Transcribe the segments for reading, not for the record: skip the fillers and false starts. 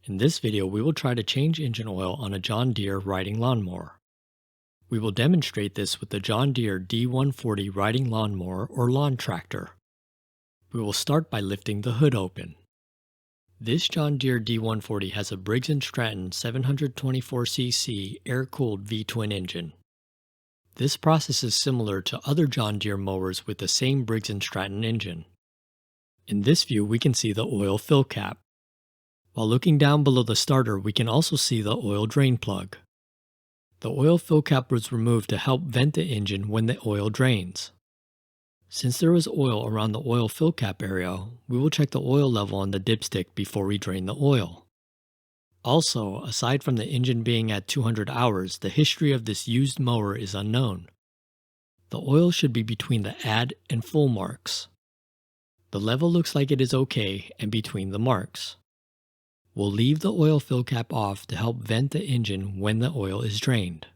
In this video, we will try to change engine oil on a John Deere riding lawnmower. We will demonstrate this with the John Deere D140 riding lawnmower or lawn tractor. We will start by lifting the hood open. This John Deere D140 has a Briggs and Stratton 724cc air-cooled V-twin engine. This process is similar to other John Deere mowers with the same Briggs and Stratton engine. In this view, we can see the oil fill cap. While looking down below the starter, we can also see the oil drain plug. The oil fill cap was removed to help vent the engine when the oil drains. Since there was oil around the oil fill cap area, we will check the oil level on the dipstick before we drain the oil. Also, aside from the engine being at 200 hours, the history of this used mower is unknown. The oil should be between the add and full marks. The level looks like it is okay and between the marks. We'll leave the oil fill cap off to help vent the engine when the oil is drained.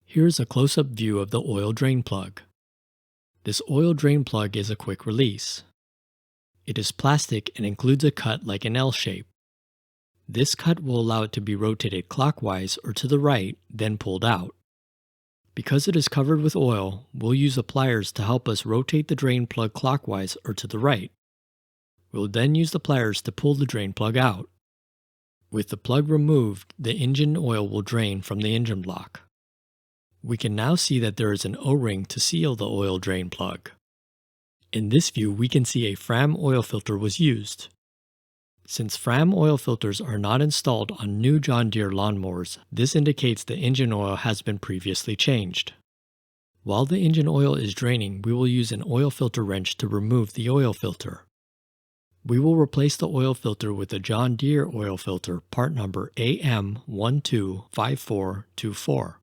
Here's a close-up view of the oil drain plug. This oil drain plug is a quick release. It is plastic and includes a cut like an L shape. This cut will allow it to be rotated clockwise or to the right, then pulled out. Because it is covered with oil, we'll use the pliers to help us rotate the drain plug clockwise or to the right. We'll then use the pliers to pull the drain plug out. With the plug removed, the engine oil will drain from the engine block. We can now see that there is an O-ring to seal the oil drain plug. In this view, we can see a Fram oil filter was used. Since Fram oil filters are not installed on new John Deere lawnmowers, this indicates the engine oil has been previously changed. While the engine oil is draining, we will use an oil filter wrench to remove the oil filter. We will replace the oil filter with a John Deere oil filter part number AM125424.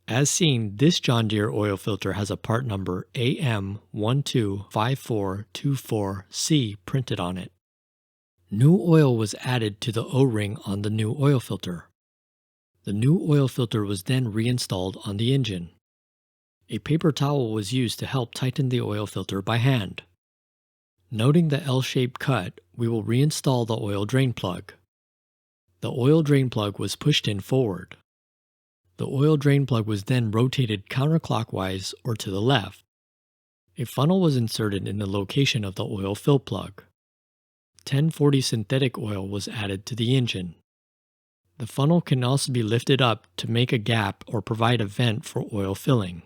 As seen, this John Deere oil filter has a part number AM125424C printed on it. New oil was added to the O-ring on the new oil filter. The new oil filter was then reinstalled on the engine. A paper towel was used to help tighten the oil filter by hand. Noting the L-shaped cut, we will reinstall the oil drain plug. The oil drain plug was pushed in forward. The oil drain plug was then rotated counterclockwise or to the left. A funnel was inserted in the location of the oil fill plug. 1040 synthetic oil was added to the engine. The funnel can also be lifted up to make a gap or provide a vent for oil filling.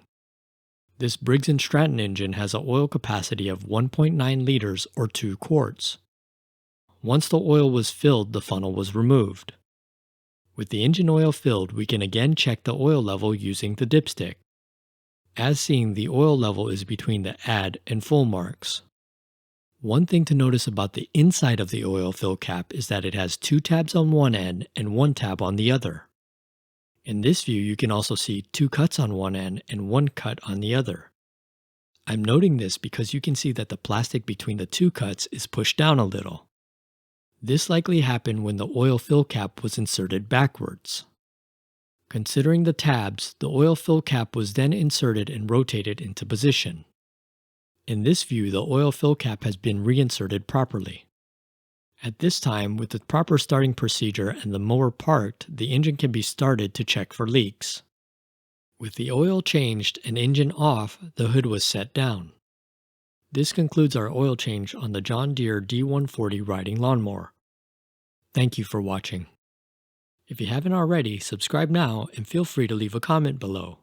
This Briggs and Stratton engine has an oil capacity of 1.9 liters or 2 quarts. Once the oil was filled, the funnel was removed. With the engine oil filled, we can again check the oil level using the dipstick. As seen, the oil level is between the add and full marks. One thing to notice about the inside of the oil fill cap is that it has 2 tabs on one end and 1 tab on the other. In this view, you can also see 2 cuts on one end and 1 cut on the other. I'm noting this because you can see that the plastic between the 2 cuts is pushed down a little. This likely happened when the oil fill cap was inserted backwards. Considering the tabs, the oil fill cap was then inserted and rotated into position. In this view, the oil fill cap has been reinserted properly. At this time, with the proper starting procedure and the mower parked, the engine can be started to check for leaks. With the oil changed and engine off, the hood was set down. This concludes our oil change on the John Deere D140 riding lawnmower. Thank you for watching. If you haven't already, subscribe now and feel free to leave a comment below.